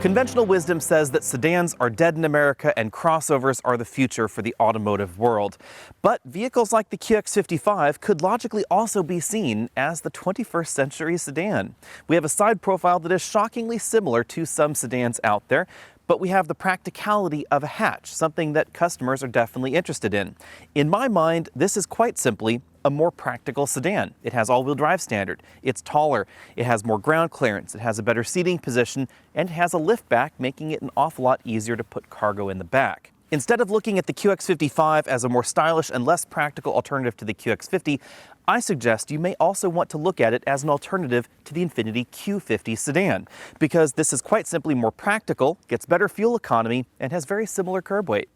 Conventional wisdom says that sedans are dead in America and crossovers are the future for the automotive world. But vehicles like the QX55 could logically also be seen as the 21st century sedan. We have a side profile that is shockingly similar to some sedans out there, but we have the practicality of a hatch, something that customers are definitely interested in. In my mind, this is quite simply a more practical sedan. It has all-wheel drive standard, it's taller, it has more ground clearance, it has a better seating position, and it has a liftback, making it an awful lot easier to put cargo in the back. Instead of looking at the QX55 as a more stylish and less practical alternative to the QX50, I suggest you may also want to look at it as an alternative to the Infiniti Q50 sedan, because this is quite simply more practical, gets better fuel economy, and has very similar curb weight.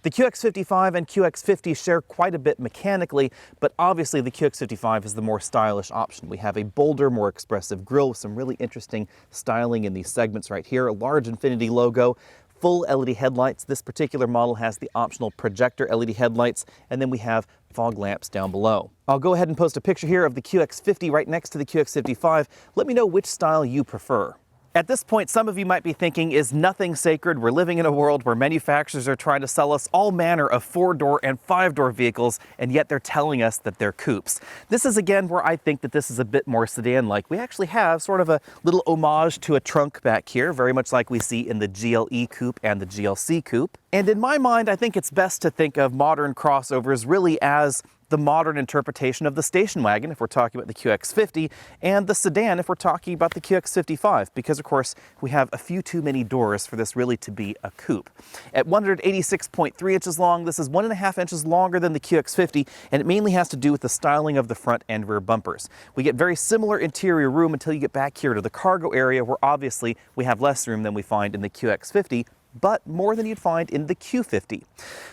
The QX55 and QX50 share quite a bit mechanically, but obviously the QX55 is the more stylish option. We have a bolder, more expressive grille with some really interesting styling in these segments right here, a large Infiniti logo, full LED headlights. This particular model has the optional projector LED headlights, and then we have fog lamps down below. I'll go ahead and post a picture here of the QX50 right next to the QX55. Let me know which style you prefer. At this point, some of you might be thinking, is nothing sacred? We're living in a world where manufacturers are trying to sell us all manner of 4-door and 5-door vehicles, and yet they're telling us that they're coupes. This is again where I think that this is a bit more sedan-like. We actually have sort of a little homage to a trunk back here, very much like we see in the GLE coupe and the GLC coupe. And in my mind, I think it's best to think of modern crossovers really as the modern interpretation of the station wagon if we're talking about the QX50, and the sedan if we're talking about the QX55, because of course we have a few too many doors for this really to be a coupe. At 186.3 inches long, this is 1.5 inches longer than the QX50, and it mainly has to do with the styling of the front and rear bumpers. We get very similar interior room until you get back here to the cargo area, where obviously we have less room than we find in the QX50, but more than you'd find in the Q50.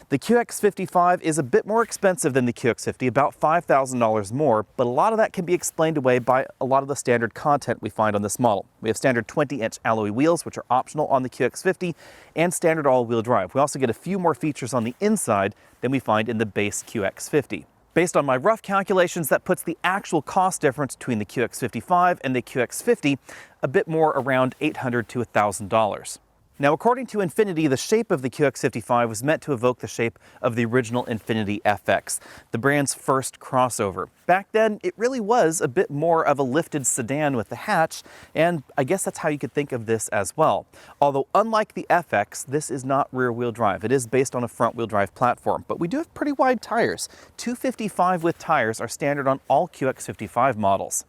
The QX55 is a bit more expensive than the QX50, about $5,000 more, but a lot of that can be explained away by a lot of the standard content we find on this model. We have standard 20-inch alloy wheels, which are optional on the QX50, and standard all-wheel drive. We also get a few more features on the inside than we find in the base QX50. Based on my rough calculations, that puts the actual cost difference between the QX55 and the QX50 a bit more around $800 to $1,000. Now, according to Infiniti, the shape of the QX55 was meant to evoke the shape of the original Infiniti FX, the brand's first crossover. Back then, it really was a bit more of a lifted sedan with the hatch, and I guess that's how you could think of this as well. Although, unlike the FX, this is not rear-wheel drive. It is based on a front-wheel drive platform, but we do have pretty wide tires. 255 width tires are standard on all QX55 models.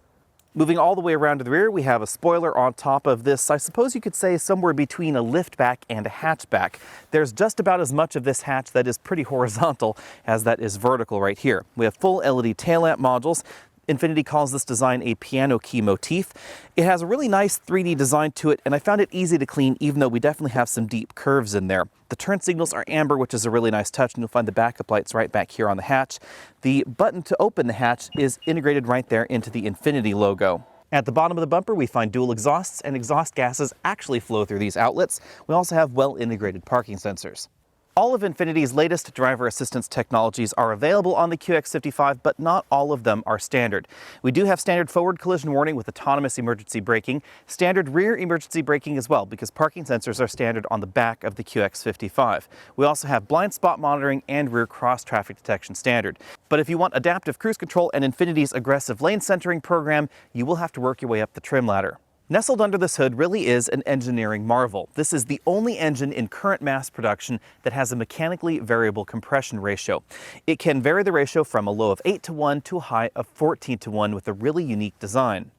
Moving all the way around to the rear, we have a spoiler on top of this. I suppose you could say somewhere between a liftback and a hatchback. There's just about as much of this hatch that is pretty horizontal as that is vertical right here. We have full LED tail lamp modules. Infiniti calls this design a piano key motif. It has a really nice 3D design to it, and I found it easy to clean, even though we definitely have some deep curves in there. The turn signals are amber, which is a really nice touch, and you'll find the backup lights right back here on the hatch. The button to open the hatch is integrated right there into the Infiniti logo. At the bottom of the bumper, we find dual exhausts, and exhaust gases actually flow through these outlets. We also have well-integrated parking sensors. All of Infiniti's latest driver assistance technologies are available on the QX55, but not all of them are standard. We do have standard forward collision warning with autonomous emergency braking, standard rear emergency braking as well, because parking sensors are standard on the back of the QX55. We also have blind spot monitoring and rear cross traffic detection standard. But if you want adaptive cruise control and Infiniti's aggressive lane centering program, you will have to work your way up the trim ladder. Nestled under this hood really is an engineering marvel. This is the only engine in current mass production that has a mechanically variable compression ratio. It can vary the ratio from a low of 8:1 to a high of 14:1 with a really unique design.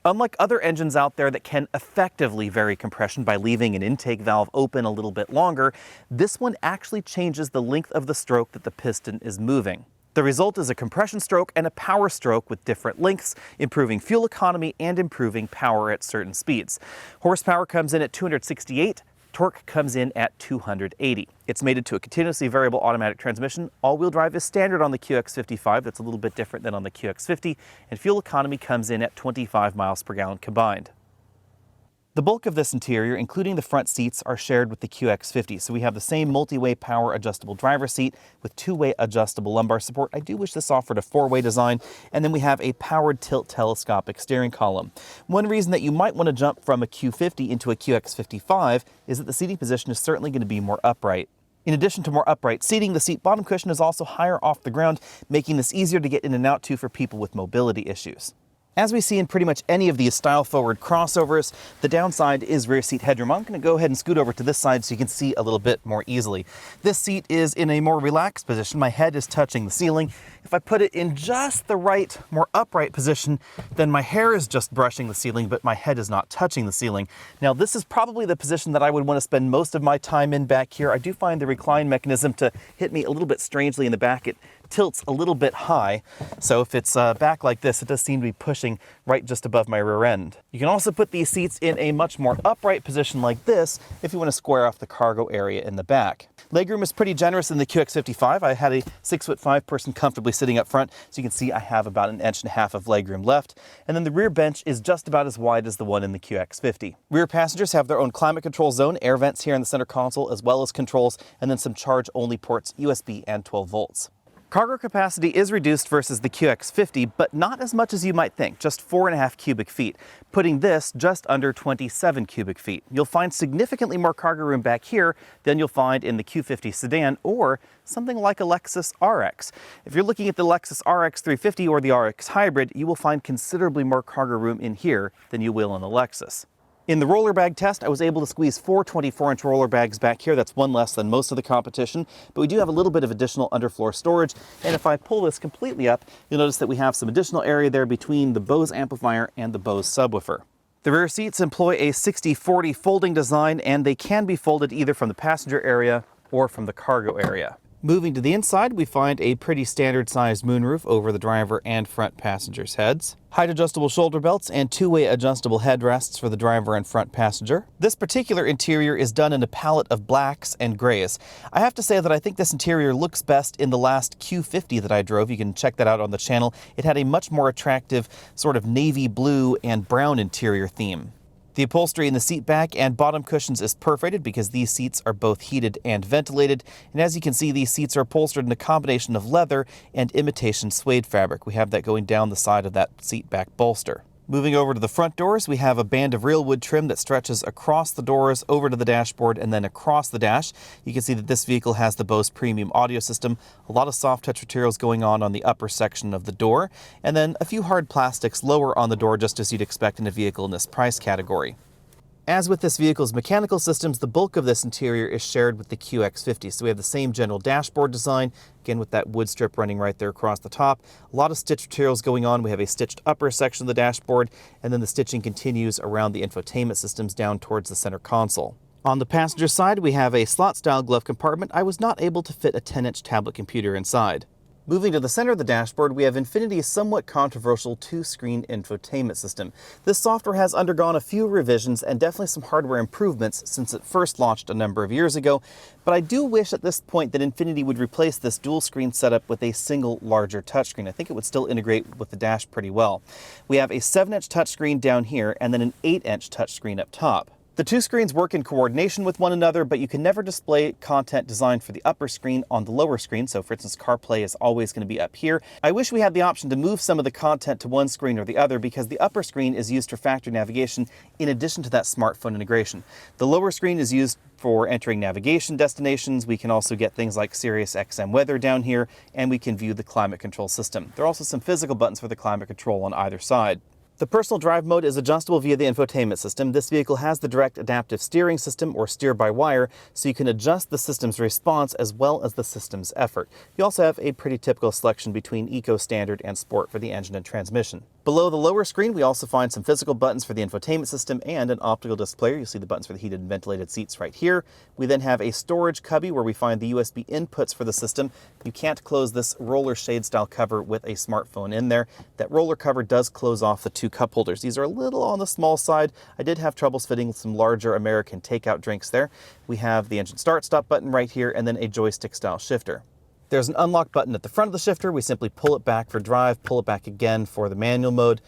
Unlike other engines out there that can effectively vary compression by leaving an intake valve open a little bit longer, this one actually changes the length of the stroke that the piston is moving. The result is a compression stroke and a power stroke with different lengths, improving fuel economy and improving power at certain speeds. Horsepower comes in at 268, torque comes in at 280. It's mated to a continuously variable automatic transmission. All-wheel drive is standard on the QX55, that's a little bit different than on the QX50, and fuel economy comes in at 25 miles per gallon combined. The bulk of this interior, including the front seats, are shared with the QX50. So we have the same multi-way power adjustable driver's seat with two-way adjustable lumbar support. I do wish this offered a four-way design. And then we have a powered tilt telescopic steering column. One reason that you might want to jump from a Q50 into a QX55 is that the seating position is certainly going to be more upright. In addition to more upright seating, the seat bottom cushion is also higher off the ground, making this easier to get in and out to for people with mobility issues. As we see in pretty much any of these style-forward crossovers, the downside is rear seat headroom. I'm going to go ahead and scoot over to this side so you can see a little bit more easily. This seat is in a more relaxed position. My head is touching the ceiling. If I put it in just the right, more upright position, then my hair is just brushing the ceiling, but my head is not touching the ceiling. Now, this is probably the position that I would want to spend most of my time in back here. I do find the recline mechanism to hit me a little bit strangely in the back. It tilts a little bit high, so if it's back like this, it does seem to be pushing right just above my rear end. You can also put these seats in a much more upright position like this if you want to square off the cargo area in the back. Legroom is pretty generous in the QX55. I had a 6'5" person comfortably sitting up front, so you can see I have about 1.5 inches of legroom left. And then the rear bench is just about as wide as the one in the QX50. Rear passengers have their own climate control zone, air vents here in the center console, as well as controls, and then some charge-only ports, USB and 12 volts. Cargo capacity is reduced versus the QX50, but not as much as you might think, just 4.5 cubic feet, putting this just under 27 cubic feet. You'll find significantly more cargo room back here than you'll find in the Q50 sedan or something like a Lexus RX. If you're looking at the Lexus RX 350 or the RX Hybrid, you will find considerably more cargo room in here than you will in the Lexus. In the roller bag test, I was able to squeeze 4 24-inch roller bags back here. That's one less than most of the competition, but we do have a little bit of additional underfloor storage. And if I pull this completely up, you'll notice that we have some additional area there between the Bose amplifier and the Bose subwoofer. The rear seats employ a 60-40 folding design, and they can be folded either from the passenger area or from the cargo area. Moving to the inside, we find a pretty standard sized moonroof over the driver and front passengers' heads. Height adjustable shoulder belts and two-way adjustable headrests for the driver and front passenger. This particular interior is done in a palette of blacks and grays. I have to say that I think this interior looks best in the last Q50 that I drove. You can check that out on the channel. It had a much more attractive sort of navy blue and brown interior theme. The upholstery in the seat back and bottom cushions is perforated because these seats are both heated and ventilated. And as you can see, these seats are upholstered in a combination of leather and imitation suede fabric. We have that going down the side of that seat back bolster. Moving over to the front doors, we have a band of real wood trim that stretches across the doors, over to the dashboard, and then across the dash. You can see that this vehicle has the Bose premium audio system, a lot of soft touch materials going on the upper section of the door, and then a few hard plastics lower on the door, just as you'd expect in a vehicle in this price category. As with this vehicle's mechanical systems, the bulk of this interior is shared with the QX50. So we have the same general dashboard design, again with that wood strip running right there across the top. A lot of stitched materials going on. We have a stitched upper section of the dashboard, and then the stitching continues around the infotainment systems down towards the center console. On the passenger side, we have a slot-style glove compartment. I was not able to fit a 10-inch tablet computer inside. Moving to the center of the dashboard, we have Infiniti's somewhat controversial two-screen infotainment system. This software has undergone a few revisions and definitely some hardware improvements since it first launched a number of years ago, but I do wish at this point that Infiniti would replace this dual-screen setup with a single larger touchscreen. I think it would still integrate with the dash pretty well. We have a 7-inch touchscreen down here and then an 8-inch touchscreen up top. The two screens work in coordination with one another, but you can never display content designed for the upper screen on the lower screen. So for instance, CarPlay is always going to be up here. I wish we had the option to move some of the content to one screen or the other, because the upper screen is used for factory navigation in addition to that smartphone integration. The lower screen is used for entering navigation destinations. We can also get things like Sirius XM weather down here, and we can view the climate control system. There are also some physical buttons for the climate control on either side. The personal drive mode is adjustable via the infotainment system. This vehicle has the direct adaptive steering system, or steer-by-wire, so you can adjust the system's response as well as the system's effort. You also have a pretty typical selection between Eco, Standard, and Sport for the engine and transmission. Below the lower screen, we also find some physical buttons for the infotainment system and an optical disc player. You'll see the buttons for the heated and ventilated seats right here. We then have a storage cubby where we find the USB inputs for the system. You can't close this roller shade style cover with a smartphone in there. That roller cover does close off the two cup holders. These are a little on the small side. I did have troubles fitting some larger American takeout drinks there. We have the engine start-stop button right here and then a joystick style shifter. There's an unlock button at the front of the shifter. We simply pull it back for drive, pull it back again for the manual mode.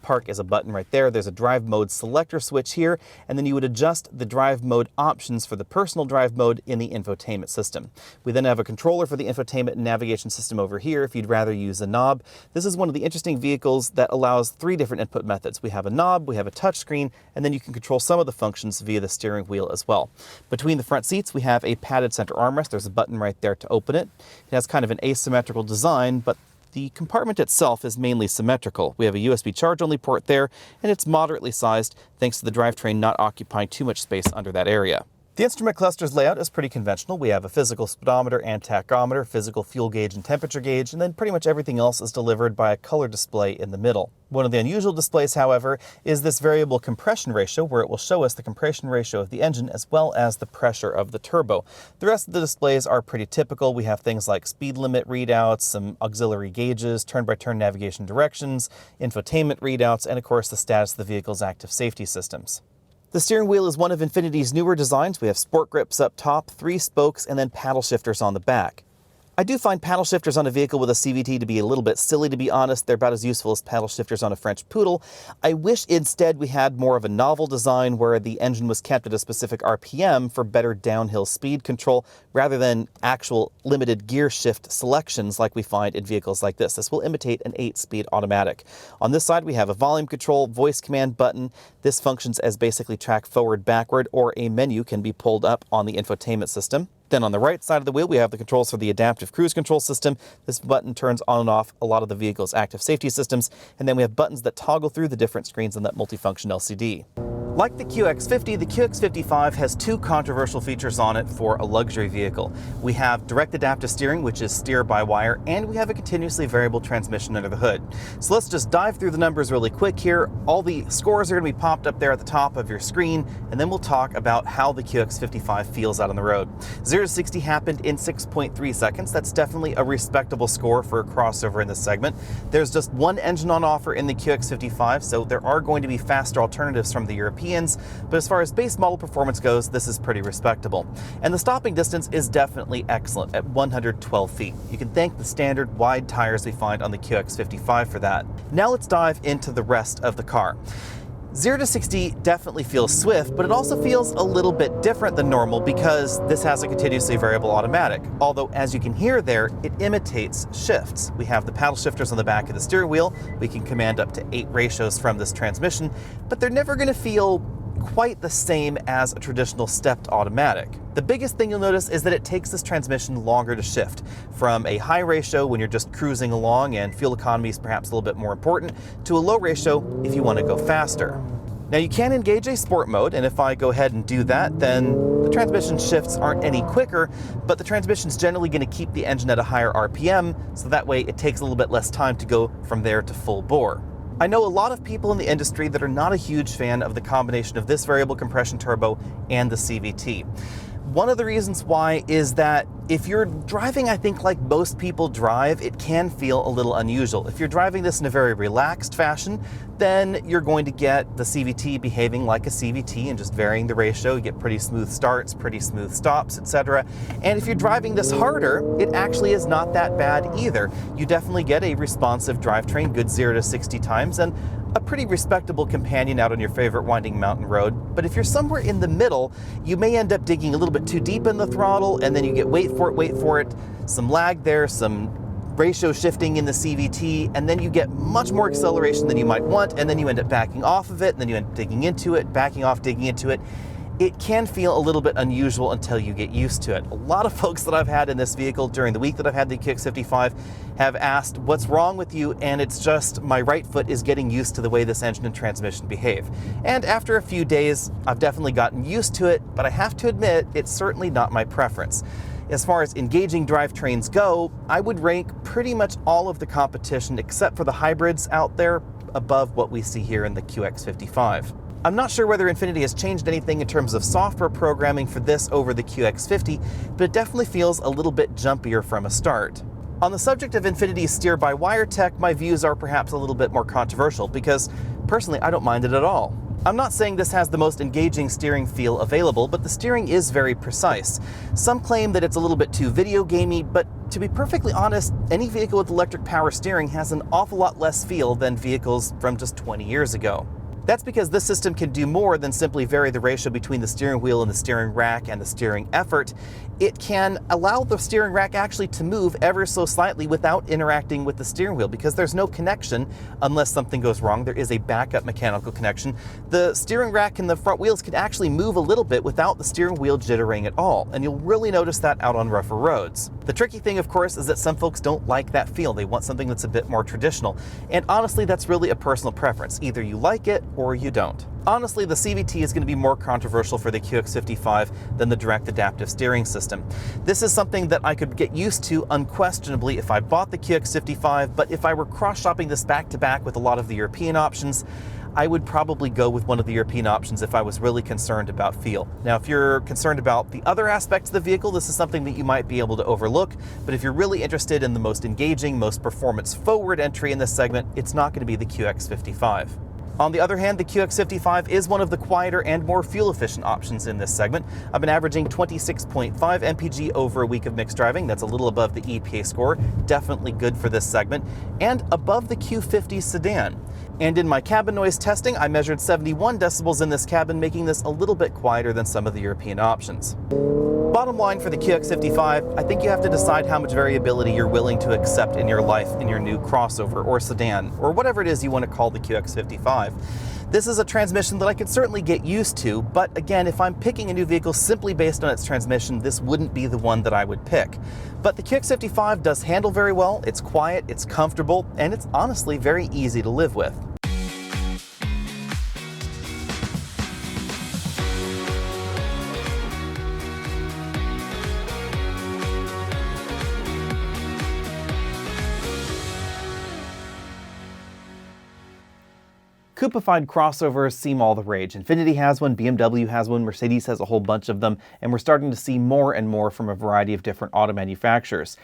park is a button right there. There's a drive mode selector switch here, and then you would adjust the drive mode options for the personal drive mode in the infotainment system. We then have a controller for the infotainment and navigation system over here if you'd rather use a knob. This is one of the interesting vehicles that allows 3 different input methods. We have a knob, we have a touchscreen, and then you can control some of the functions via the steering wheel as well. Between the front seats, we have a padded center armrest. There's a button right there to open it. It has kind of an asymmetrical design, but the compartment itself is mainly symmetrical. We have a USB charge-only port there, and it's moderately sized thanks to the drivetrain not occupying too much space under that area. The instrument cluster's layout is pretty conventional. We have a physical speedometer and tachometer, physical fuel gauge and temperature gauge, and then pretty much everything else is delivered by a color display in the middle. One of the unusual displays, however, is this variable compression ratio, where it will show us the compression ratio of the engine as well as the pressure of the turbo. The rest of the displays are pretty typical. We have things like speed limit readouts, some auxiliary gauges, turn-by-turn navigation directions, infotainment readouts, and of course the status of the vehicle's active safety systems. The steering wheel is one of Infiniti's newer designs. We have sport grips up top, 3 spokes, and then paddle shifters on the back. I do find paddle shifters on a vehicle with a CVT to be a little bit silly, to be honest. They're about as useful as paddle shifters on a French Poodle. I wish instead we had more of a novel design where the engine was kept at a specific RPM for better downhill speed control, rather than actual limited gear shift selections like we find in vehicles like this. This will imitate an 8-speed automatic. On this side, we have a volume control, voice command button. This functions as basically track forward, backward, or a menu can be pulled up on the infotainment system. Then on the right side of the wheel, we have the controls for the adaptive cruise control system. This button turns on and off a lot of the vehicle's active safety systems. And then we have buttons that toggle through the different screens on that multifunction LCD. Like the QX50, the QX55 has 2 controversial features on it for a luxury vehicle. We have direct adaptive steering, which is steer-by-wire, and we have a continuously variable transmission under the hood. So let's just dive through the numbers really quick here. All the scores are going to be popped up there at the top of your screen, and then we'll talk about how the QX55 feels out on the road. 0 to 60 happened in 6.3 seconds. That's definitely a respectable score for a crossover in this segment. There's just 1 engine on offer in the QX55, so there are going to be faster alternatives from the Europeans. But as far as base model performance goes, this is pretty respectable. And the stopping distance is definitely excellent at 112 feet. You can thank the standard wide tires we find on the QX55 for that. Now let's dive into the rest of the car. 0 to 60 definitely feels swift, but it also feels a little bit different than normal because this has a continuously variable automatic. Although, as you can hear there, it imitates shifts. We have the paddle shifters on the back of the steering wheel. We can command up to 8 ratios from this transmission, but they're never going to feel quite the same as a traditional stepped automatic. The biggest thing you'll notice is that it takes this transmission longer to shift from a high ratio when you're just cruising along and fuel economy is perhaps a little bit more important to a low ratio if you want to go faster. Now you can engage a sport mode, and if I go ahead and do that, then the transmission shifts aren't any quicker, but the transmission's generally going to keep the engine at a higher RPM, so that way it takes a little bit less time to go from there to full bore. I know a lot of people in the industry that are not a huge fan of the combination of this variable compression turbo and the CVT. One of the reasons why is that if you're driving, I think like most people drive, it can feel a little unusual. If you're driving this in a very relaxed fashion, then you're going to get the CVT behaving like a CVT and just varying the ratio. You get pretty smooth starts, pretty smooth stops, etc. And if you're driving this harder, it actually is not that bad either. You definitely get a responsive drivetrain, good 0 to 60 times, and a pretty respectable companion out on your favorite winding mountain road. But if you're somewhere in the middle, you may end up digging a little bit too deep in the throttle, and then you get wait for it, some lag there, some ratio shifting in the CVT, and then you get much more acceleration than you might want, and then you end up backing off of it, and then you end up digging into it, backing off, digging into it. It can feel a little bit unusual until you get used to it. A lot of folks that I've had in this vehicle during the week that I've had the QX55 have asked, what's wrong with you? And it's just my right foot is getting used to the way this engine and transmission behave. And after a few days, I've definitely gotten used to it, but I have to admit, it's certainly not my preference. As far as engaging drivetrains go, I would rank pretty much all of the competition except for the hybrids out there above what we see here in the QX55. I'm not sure whether Infiniti has changed anything in terms of software programming for this over the QX50, but it definitely feels a little bit jumpier from a start. On the subject of Infiniti's steer-by-wire tech, my views are perhaps a little bit more controversial because, personally, I don't mind it at all. I'm not saying this has the most engaging steering feel available, but the steering is very precise. Some claim that it's a little bit too video gamey, but to be perfectly honest, any vehicle with electric power steering has an awful lot less feel than vehicles from just 20 years ago. That's because this system can do more than simply vary the ratio between the steering wheel and the steering rack and the steering effort. It can allow the steering rack actually to move ever so slightly without interacting with the steering wheel, because there's no connection unless something goes wrong. There is a backup mechanical connection. The steering rack and the front wheels can actually move a little bit without the steering wheel jittering at all, and you'll really notice that out on rougher roads. The tricky thing, of course, is that some folks don't like that feel. They want something that's a bit more traditional, and honestly, that's really a personal preference. Either you like it or you don't. Honestly, the CVT is going to be more controversial for the QX55 than the direct adaptive steering system. This is something that I could get used to unquestionably if I bought the QX55, but if I were cross-shopping this back-to-back with a lot of the European options, I would probably go with one of the European options if I was really concerned about feel. Now, if you're concerned about the other aspects of the vehicle, this is something that you might be able to overlook, but if you're really interested in the most engaging, most performance-forward entry in this segment, it's not going to be the QX55. On the other hand, the QX55 is one of the quieter and more fuel-efficient options in this segment. I've been averaging 26.5 mpg over a week of mixed driving. That's a little above the EPA score, definitely good for this segment, and above the Q50 sedan. And in my cabin noise testing, I measured 71 decibels in this cabin, making this a little bit quieter than some of the European options. Bottom line for the QX55, I think you have to decide how much variability you're willing to accept in your life in your new crossover or sedan, or whatever it is you want to call the QX55. This is a transmission that I could certainly get used to, but again, if I'm picking a new vehicle simply based on its transmission, this wouldn't be the one that I would pick. But the QX55 does handle very well, it's quiet, it's comfortable, and it's honestly very easy to live with. Coupe-ified crossovers seem all the rage. Infiniti has one, BMW has one, Mercedes has a whole bunch of them, and we're starting to see more and more from a variety of different auto manufacturers.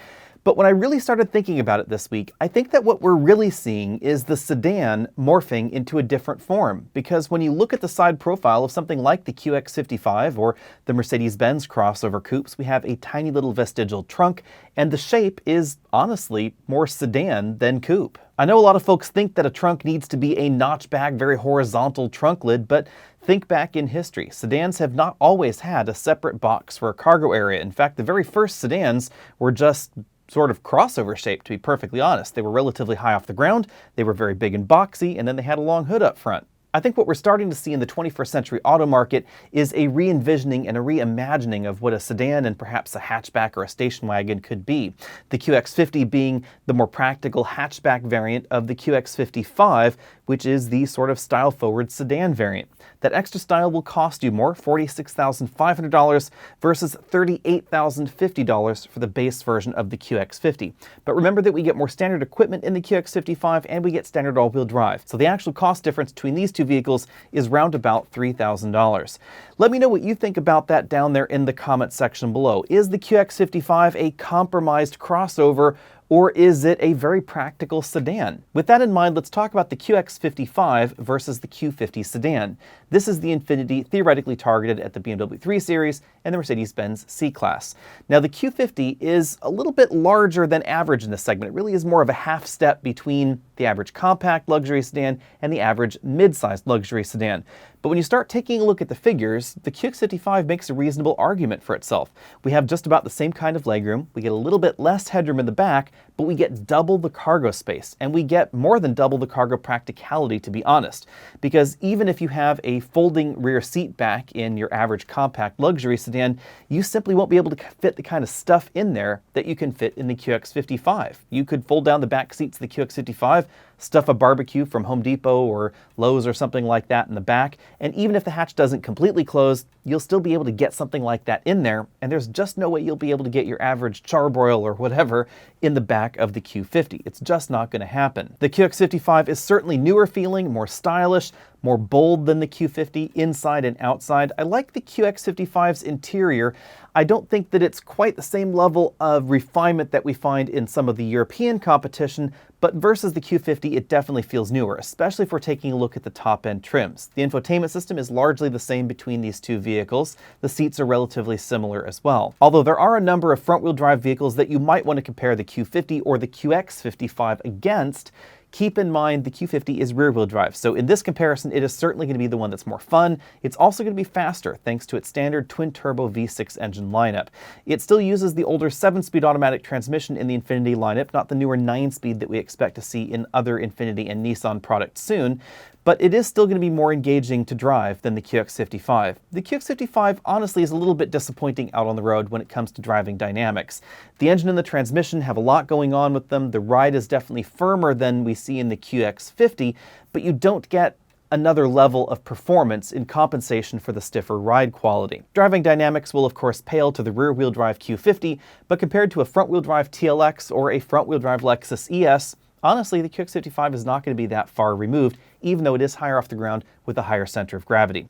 But when I really started thinking about it this week, I think that what we're really seeing is the sedan morphing into a different form. Because when you look at the side profile of something like the QX55 or the Mercedes-Benz crossover coupes, we have a tiny little vestigial trunk, and the shape is honestly more sedan than coupe. I know a lot of folks think that a trunk needs to be a notchback, very horizontal trunk lid, but think back in history. Sedans have not always had a separate box for a cargo area. In fact, the very first sedans were just sort of crossover shaped, to be perfectly honest. They were relatively high off the ground, they were very big and boxy, and then they had a long hood up front. I think what we're starting to see in the 21st century auto market is a re-envisioning and a reimagining of what a sedan and perhaps a hatchback or a station wagon could be. The QX50 being the more practical hatchback variant of the QX55, which is the sort of style-forward sedan variant. That extra style will cost you more, $46,500 versus $38,050 for the base version of the QX50. But remember that we get more standard equipment in the QX55 and we get standard all-wheel drive. So the actual cost difference between these two vehicles is round about $3,000. Let me know what you think about that down there in the comment section below. Is the QX55 a compromised crossover, or is it a very practical sedan? With that in mind, let's talk about the QX55 versus the Q50 sedan. This is the Infiniti theoretically targeted at the BMW 3 Series and the Mercedes-Benz C-Class. Now the Q50 is a little bit larger than average in this segment. It really is more of a half step between the average compact luxury sedan and the average mid-sized luxury sedan. But when you start taking a look at the figures, the QX55 makes a reasonable argument for itself. We have just about the same kind of legroom, we get a little bit less headroom in the back, but we get double the cargo space, and we get more than double the cargo practicality, to be honest. Because even if you have a folding rear seat back in your average compact luxury sedan, you simply won't be able to fit the kind of stuff in there that you can fit in the QX55. You could fold down the back seats of the QX55, stuff a barbecue from Home Depot or Lowe's or something like that in the back, and even if the hatch doesn't completely close, you'll still be able to get something like that in there, and there's just no way you'll be able to get your average charbroil or whatever in the back of the Q50. It's just not going to happen. The QX55 is certainly newer feeling, more stylish, more bold than the Q50 inside and outside. I like the QX55's interior. I don't think that it's quite the same level of refinement that we find in some of the European competition, but versus the Q50, it definitely feels newer, especially if we're taking a look at the top-end trims. The infotainment system is largely the same between these two vehicles. The seats are relatively similar as well. Although there are a number of front-wheel drive vehicles that you might want to compare the Q50 or the QX55 against, keep in mind the Q50 is rear-wheel drive, so in this comparison it is certainly going to be the one that's more fun. It's also going to be faster thanks to its standard twin-turbo V6 engine lineup. It still uses the older 7-speed automatic transmission in the Infiniti lineup, not the newer 9-speed that we expect to see in other Infiniti and Nissan products soon, but it is still going to be more engaging to drive than the QX55. The QX55 honestly is a little bit disappointing out on the road when it comes to driving dynamics. The engine and the transmission have a lot going on with them. The ride is definitely firmer than we see in the QX50, but you don't get another level of performance in compensation for the stiffer ride quality. Driving dynamics will of course pale to the rear-wheel drive Q50, but compared to a front-wheel drive TLX or a front-wheel drive Lexus ES, honestly, the QX55 is not going to be that far removed, even though it is higher off the ground with a higher center of gravity.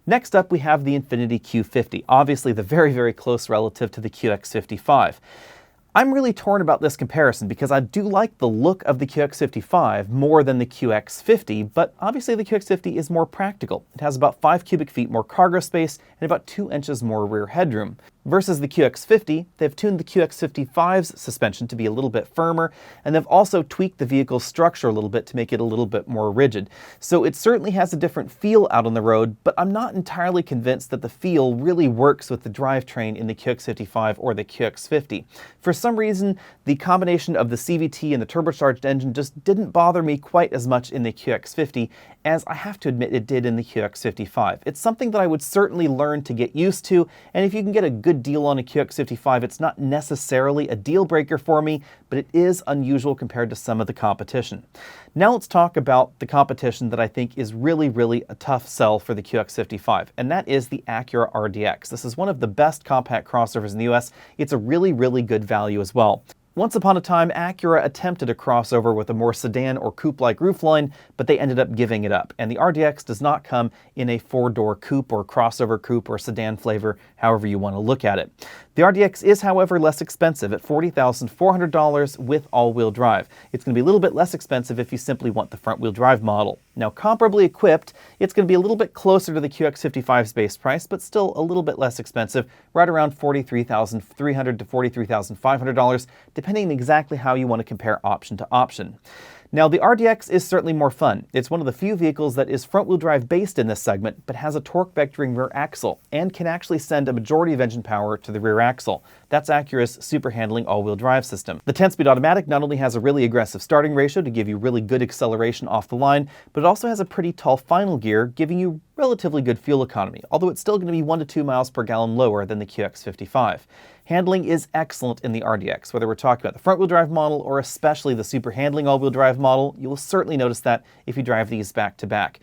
Next up, we have the Infiniti Q50, obviously the very, very close relative to the QX55. I'm really torn about this comparison because I do like the look of the QX55 more than the QX50, but obviously the QX50 is more practical. It has about 5 cubic feet more cargo space and about 2 inches more rear headroom. Versus the QX50, they've tuned the QX55's suspension to be a little bit firmer, and they've also tweaked the vehicle's structure a little bit to make it a little bit more rigid. So it certainly has a different feel out on the road, but I'm not entirely convinced that the feel really works with the drivetrain in the QX55 or the QX50. For some reason, the combination of the CVT and the turbocharged engine just didn't bother me quite as much in the QX50 as I have to admit it did in the QX55. It's something that I would certainly learn to get used to, and if you can get a good deal on a QX55, it's not necessarily a deal breaker for me, but it is unusual compared to some of the competition. Now let's talk about the competition that I think is really, really a tough sell for the QX55, and that is the Acura RDX. This is one of the best compact crossovers in the US. It's a really, really good value as well. Once upon a time, Acura attempted a crossover with a more sedan or coupe-like roofline, but they ended up giving it up. And the RDX does not come in a 4-door coupe or crossover coupe or sedan flavor, however you want to look at it. The RDX is, however, less expensive at $40,400 with all-wheel drive. It's going to be a little bit less expensive if you simply want the front-wheel drive model. Now, comparably equipped, it's going to be a little bit closer to the QX55's base price, but still a little bit less expensive, right around $43,300 to $43,500, depending on exactly how you want to compare option to option. Now, the RDX is certainly more fun. It's one of the few vehicles that is front-wheel drive based in this segment, but has a torque vectoring rear axle, and can actually send a majority of engine power to the rear axle. That's Acura's super handling all-wheel drive system. The 10-speed automatic not only has a really aggressive starting ratio to give you really good acceleration off the line, but it also has a pretty tall final gear, giving you relatively good fuel economy, although it's still going to be 1 to 2 miles per gallon lower than the QX55. Handling is excellent in the RDX, whether we're talking about the front-wheel drive model or especially the super handling all-wheel drive model. You will certainly notice that if you drive these back to back.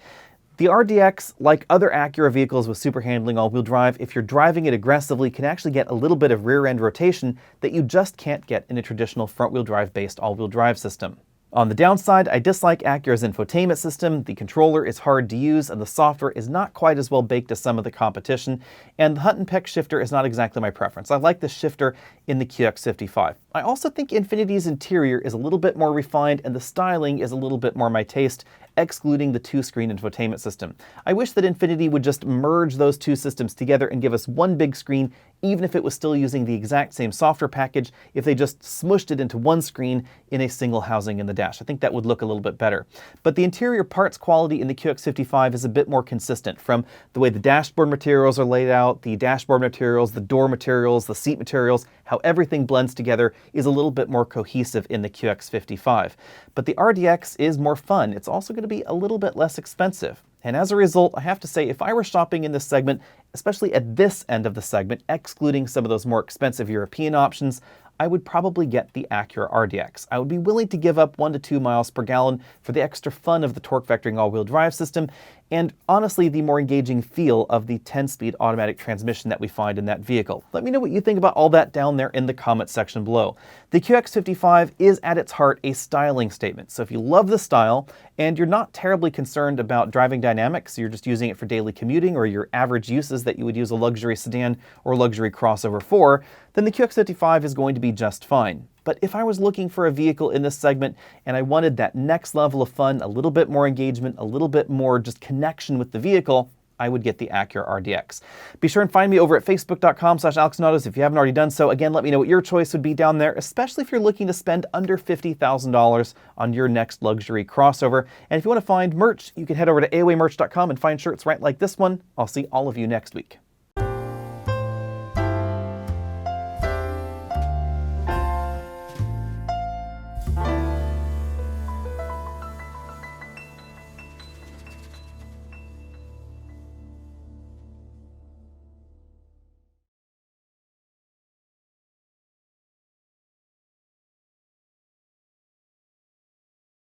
The RDX, like other Acura vehicles with super handling all-wheel drive, if you're driving it aggressively, can actually get a little bit of rear-end rotation that you just can't get in a traditional front-wheel drive-based all-wheel drive system. On the downside, I dislike Acura's infotainment system. The controller is hard to use and the software is not quite as well baked as some of the competition, and the Hunt and Peck shifter is not exactly my preference. I like the shifter in the QX55. I also think Infiniti's interior is a little bit more refined and the styling is a little bit more my taste, excluding the 2-screen infotainment system. I wish that Infiniti would just merge those two systems together and give us one big screen, even if it was still using the exact same software package, if they just smushed it into one screen in a single housing in the dash. I think that would look a little bit better. But the interior parts quality in the QX55 is a bit more consistent, from the way the dashboard materials are laid out, the dashboard materials, the door materials, the seat materials, how everything blends together is a little bit more cohesive in the QX55. But the RDX is more fun. It's also going to be a little bit less expensive. And as a result, I have to say, if I were shopping in this segment, especially at this end of the segment, excluding some of those more expensive European options, I would probably get the Acura RDX. I would be willing to give up 1 to 2 miles per gallon for the extra fun of the torque vectoring all-wheel drive system, and honestly the more engaging feel of the 10-speed automatic transmission that we find in that vehicle. Let me know what you think about all that down there in the comment section below. The QX55 is at its heart a styling statement, so if you love the style and you're not terribly concerned about driving dynamics, you're just using it for daily commuting or your average uses that you would use a luxury sedan or luxury crossover for, then the QX55 is going to be just fine. But if I was looking for a vehicle in this segment and I wanted that next level of fun, a little bit more engagement, a little bit more just connection with the vehicle, I would get the Acura RDX. Be sure and find me over at facebook.com/AlexNautos if you haven't already done so. Again, let me know what your choice would be down there, especially if you're looking to spend under $50,000 on your next luxury crossover. And if you want to find merch, you can head over to AOAmerch.com and find shirts right like this one. I'll see all of you next week.